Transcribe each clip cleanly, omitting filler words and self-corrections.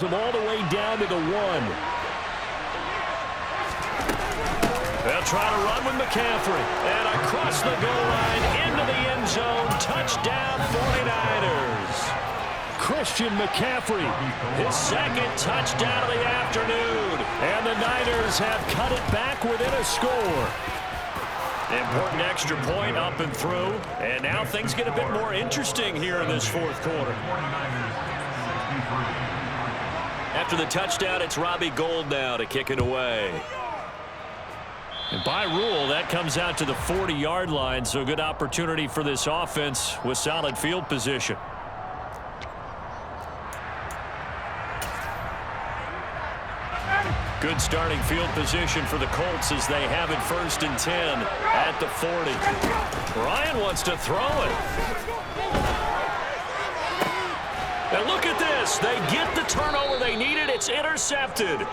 Them all the way down to the 1. They'll try to run with McCaffrey. And across the goal line into the end zone. Touchdown 49ers. Christian McCaffrey, his second touchdown of the afternoon. And the Niners have cut it back within a score. Important extra point up and through. And now things get a bit more interesting here in this fourth quarter. After the touchdown, it's Robbie Gould now to kick it away. And by rule, that comes out to the 40-yard line, so good opportunity for this offense with solid field position. Good starting field position for the Colts as they have it 1st and 10 at the 40. Ryan wants to throw it. And look at this. They get the turnover they needed. It's intercepted.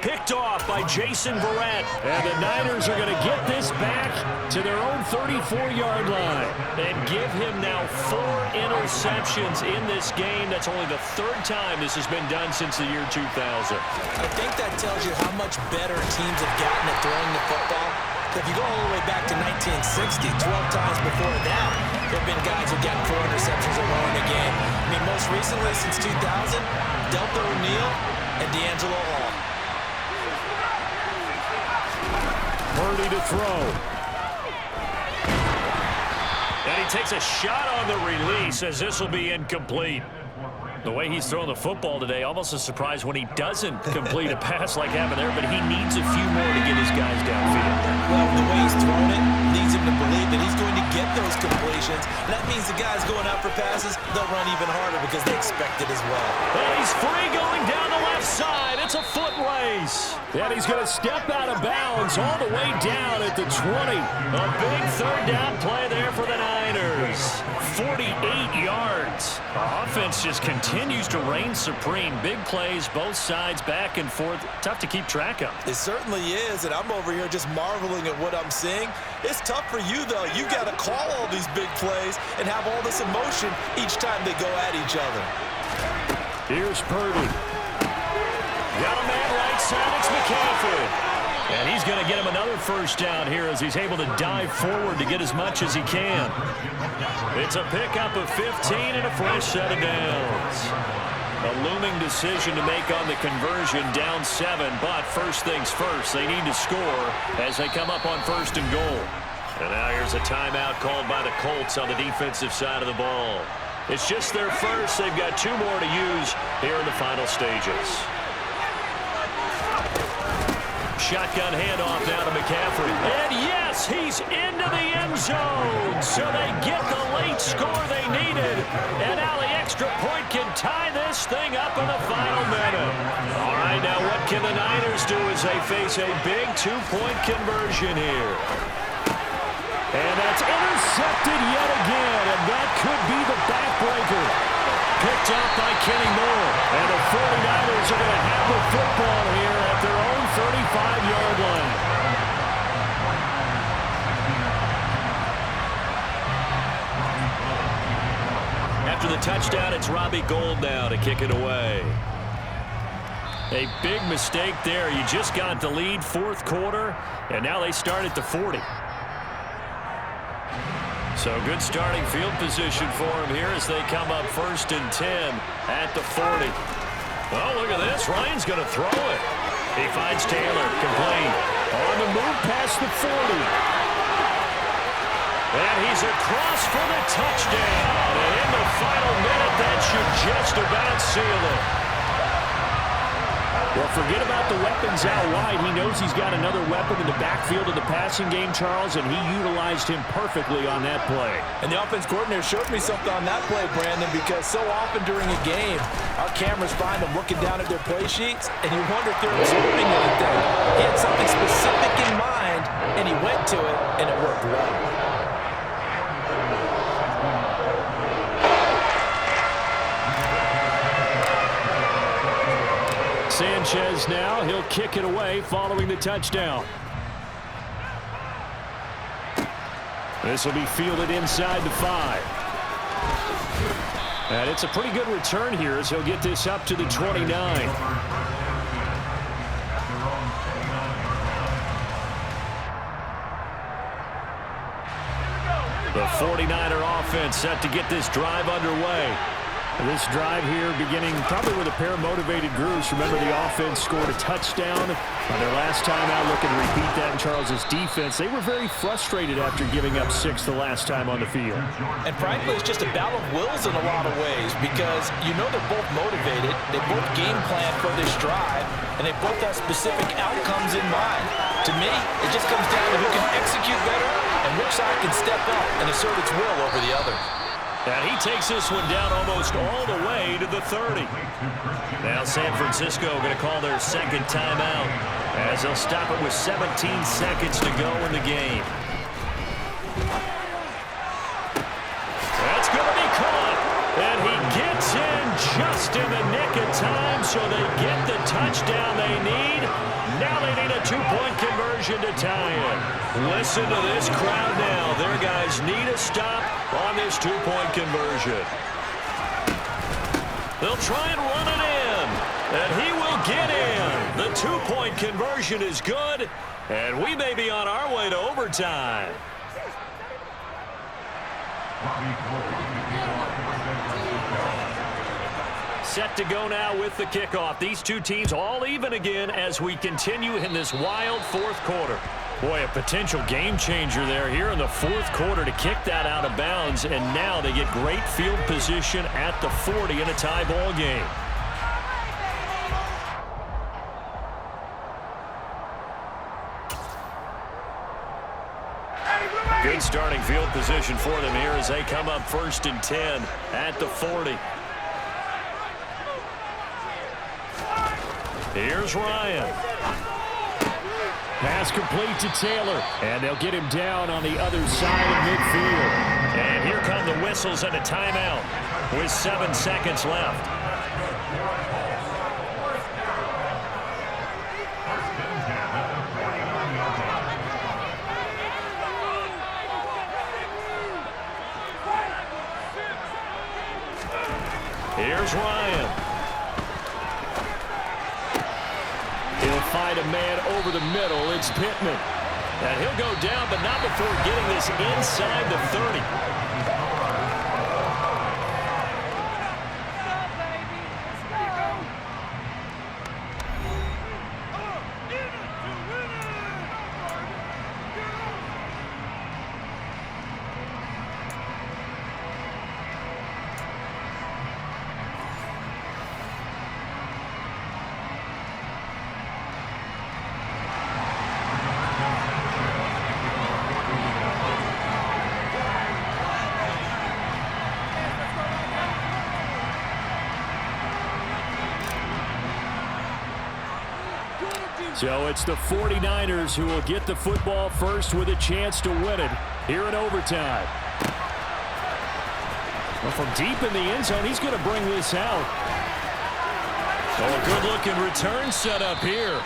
Picked off by Jason Verrett. And the Niners are going to get this back to their own 34-yard line. And give him now 4 interceptions in this game. That's only the 3rd time this has been done since the year 2000. I think that tells you how much better teams have gotten at throwing the football. If you go all the way back to 1960, 12 times before that, there have been guys who've gotten 4 interceptions or more in a game. I mean, most recently, since 2000, Delta O'Neal and D'Angelo Hall. Purdy to throw. And he takes a shot on the release as this will be incomplete. The way he's throwing the football today, almost a surprise when he doesn't complete a pass like happened there, but he needs a few more to get his guys downfield. Well, the way he's throwing it leads him to believe that he's going to get those completions. And that means the guys going out for passes, they'll run even harder because they expect it as well. And he's free going down the left side. It's a foot race. And he's going to step out of bounds all the way down at the 20. A big 3rd down play there for the Niners. 48 yards. Offense just continues to reign supreme. Big plays, both sides, back and forth. Tough to keep track of. It certainly is, and I'm over here just marveling at what I'm seeing. It's tough for you, though. You got to call all these big plays and have all this emotion each time they go at each other. Here's Purdy. Got a man right side. It's McCaffrey. And he's going to get him another 1st down here as he's able to dive forward to get as much as he can. It's a pickup of 15 and a fresh set of downs. A looming decision to make on the conversion, down 7, but first things first, they need to score as they come up on 1st and goal. And now here's a timeout called by the Colts on the defensive side of the ball. It's just their first. They've got 2 more to use here in the final stages. Shotgun handoff now to McCaffrey. And yes, he's into the end zone. So they get the late score they needed. And now the extra point can tie this thing up in the final minute. All right, now what can the Niners do as they face a big 2-point conversion here? And that's intercepted yet again. And that could be the backbreaker. Picked up by Kenny Moore. And the 49ers are going to have the football here at their own 35-yard line. After the touchdown, it's Robbie Gould now to kick it away. A big mistake there. You just got the lead 4th quarter, and now they start at the 40. So good starting field position for him here as they come up 1st and 10 at the 40. Oh, look at this. Ryan's going to throw it. He finds Taylor, complete. On the move past the 40. And he's across for the touchdown. And in the final minute, that should just about seal it. Well, forget about the weapons out wide. He knows he's got another weapon in the backfield of the passing game, Charles, and he utilized him perfectly on that play. And the offense coordinator showed me something on that play, Brandon, because so often during a game, our cameras find them looking down at their play sheets, and you wonder if they're absorbing anything. He had something specific in mind, and he went to it, and it worked well. Sanchez now, he'll kick it away following the touchdown. This will be fielded inside the 5. And it's a pretty good return here as he'll get this up to the 29. The 49er offense set to get this drive underway. This drive here beginning probably with a pair of motivated groups. Remember, the offense scored a touchdown on their last time out. Looking to repeat that in Charles's defense. They were very frustrated after giving up 6 the last time on the field. And frankly, it's just a battle of wills in a lot of ways because you know they're both motivated. They both game plan for this drive, and they both have specific outcomes in mind. To me, it just comes down to who can execute better and which side can step up and assert its will over the other. And he takes this one down almost all the way to the 30. Now San Francisco going to call their second timeout as they'll stop it with 17 seconds to go in the game. That's going to be caught. And he gets in just in the nick of time, so they get the touchdown they need. Now they need a 2-point conversion to tie it. Listen to this crowd now. Their guys need a stop on this 2-point conversion. They'll try and run it in, and he will get in. The 2-point conversion is good, and we may be on our way to overtime. Set to go now with the kickoff. These two teams all even again as we continue in this wild fourth quarter. Boy, a potential game changer there here in the fourth quarter to kick that out of bounds, and now they get great field position at the 40 in a tie ball game. Good starting field position for them here as they come up 1st and 10 at the 40. Here's Ryan. Pass complete to Taylor, and they'll get him down on the other side of midfield. And here come the whistles and a timeout with 7 seconds left. Here's Ryan. He'll find a man over the middle. It's Pittman. And he'll go down, but not before getting this inside the 30. So it's the 49ers who will get the football first with a chance to win it here in overtime. Well, from deep in the end zone, he's going to bring this out. Oh, a good-looking return set up here.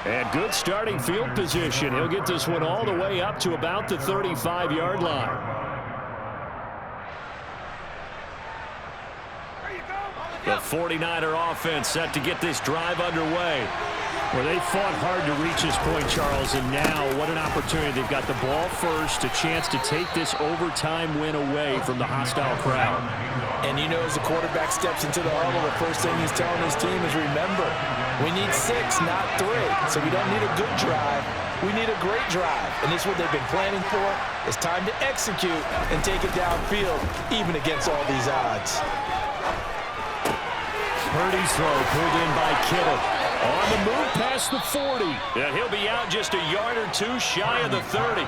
And good starting field position. He'll get this one all the way up to about the 35-yard line. The 49er offense set to get this drive underway. Well, they fought hard to reach this point, Charles, and now what an opportunity. They've got the ball first, a chance to take this overtime win away from the hostile crowd. And you know, as the quarterback steps into the huddle, the first thing he's telling his team is, remember, we need 6, not 3. So we don't need a good drive. We need a great drive. And this is what they've been planning for. It's time to execute and take it downfield, even against all these odds. Purdy's throw pulled in by Kittle. On the move past the 40. And he'll be out just a yard or two shy of the 30.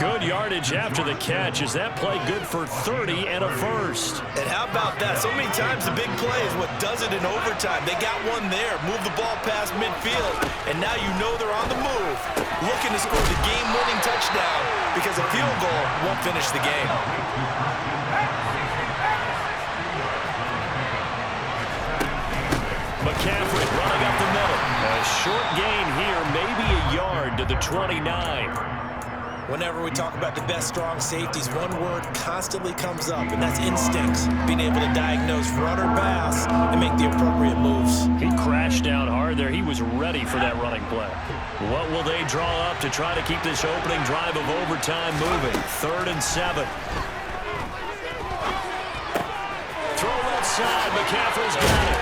Good yardage after the catch as that play good for 30 and a first. And how about that? So many times the big play is what does it in overtime. They got one there, move the ball past midfield, and now you know they're on the move, looking to score the game-winning touchdown because a field goal won't finish the game. McCaffrey running up the middle. A short gain here, maybe a yard to the 29. Whenever we talk about the best strong safeties, one word constantly comes up, and that's instincts. Being able to diagnose run or pass and make the appropriate moves. He crashed down hard there. He was ready for that running play. What will they draw up to try to keep this opening drive of overtime moving? 3rd and 7. Throw left side. McCaffrey's got it.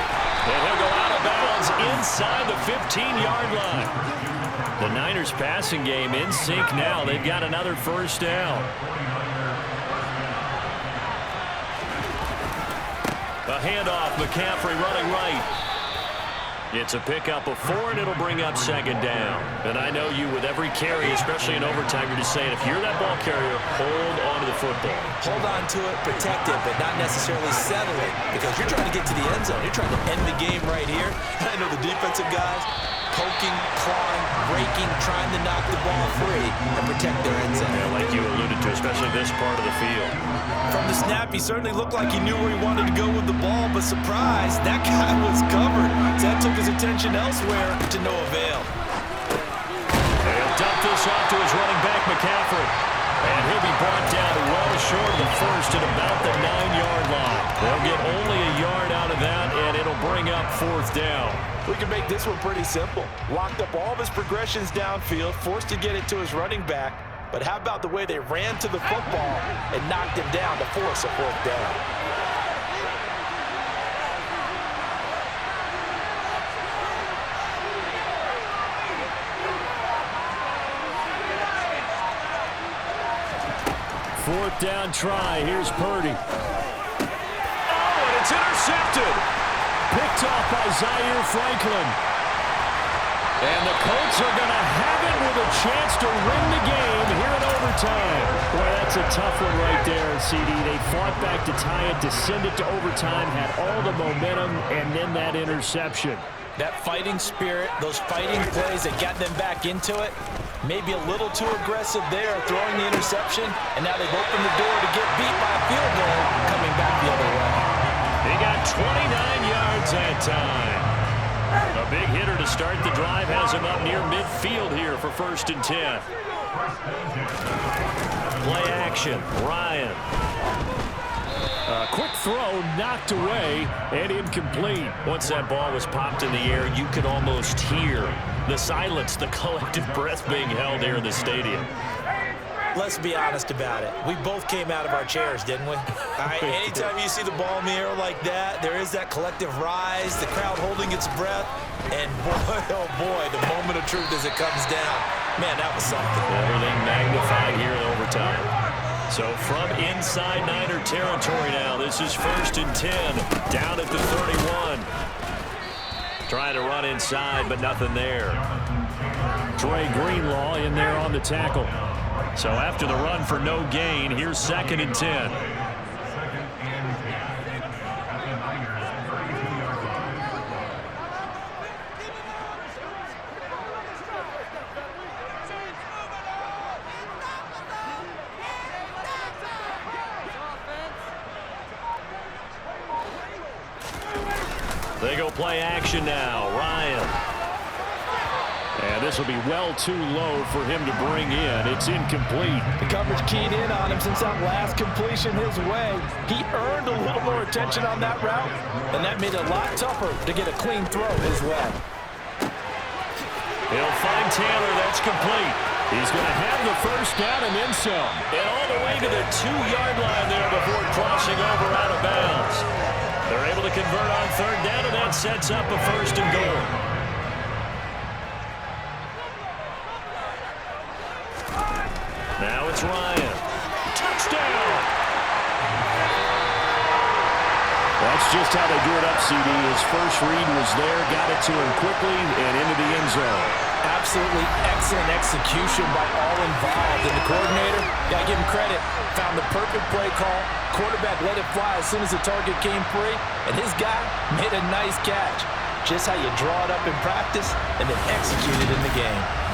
And he'll go out of bounds inside the 15-yard line. The Niners passing game in sync now. They've got another first down. A handoff. McCaffrey running right. It's a pickup of 4, and it'll bring up 2nd down. And I know you, with every carry, especially in overtime, you're just saying, if you're that ball carrier, hold on to the football. Hold on to it, protect it, but not necessarily settle it, because you're trying to get to the end zone. You're trying to end the game right here. I know the defensive guys poking, clawing, breaking, trying to knock the ball free and protect their end zone. Yeah, like you alluded to, especially this part of the field. From the snap, he certainly looked like he knew where he wanted to go with the ball, but surprise, that guy was covered. So that took his attention elsewhere to no avail. They'll dump this off to his running back, McCaffrey. And he'll be brought down well short of the first at about the 9-yard line. They'll get only a yard out of that, and it'll bring up 4th down. We can make this one pretty simple. Locked up all of his progressions downfield, forced to get it to his running back. But how about the way they ran to the football and knocked him down to force a 4th down? Fourth down try. Here's Purdy. Oh, and it's intercepted. Picked off by Zaire Franklin. And the Colts are going to have it with a chance to win the game here in overtime. Boy, that's a tough one right there, CD. They fought back to tie it, to send it to overtime, had all the momentum, and then that interception. That fighting spirit, those fighting plays that got them back into it, maybe a little too aggressive there, throwing the interception, and now they've opened the door to get beat by a field goal coming back the other way. They got 29 yards that time. A big hitter to start the drive has him up near midfield here for 1st and 10. Play action. Ryan. A quick throw knocked away and incomplete. Once that ball was popped in the air, you could almost hear the silence, the collective breath being held here in the stadium. Let's be honest about it. We both came out of our chairs, didn't we? All right, anytime you see the ball in the air like that, there is that collective rise, the crowd holding its breath, and boy, oh boy, the moment of truth as it comes down. Man, that was something. Everything magnified here in overtime. So from inside Niner territory now, this is 1st and 10, down at the 31. Trying to run inside, but nothing there. Dre Greenlaw in there on the tackle. So after the run for no gain, here's 2nd and 10. They go play action now. Ryan. And this will be well too low for him to bring in. It's incomplete. The coverage keyed in on him since that last completion his way. He earned a little more attention on that route, and that made it a lot tougher to get a clean throw his way. He'll find Taylor. That's complete. He's going to have the first down and then some. And all the way to the 2-yard line there before crossing over out of bounds. They're able to convert on 3rd down, and that sets up a 1st and goal. Now it's Ryan. Touchdown! That's just how they drew it up, CD. His first read was there, got it to him quickly, and into the end zone. Absolutely excellent execution by all involved. And the coordinator, got to give him credit, found the perfect play call. Quarterback let it fly as soon as the target came free, and his guy made a nice catch. Just how you draw it up in practice and then execute it in the game.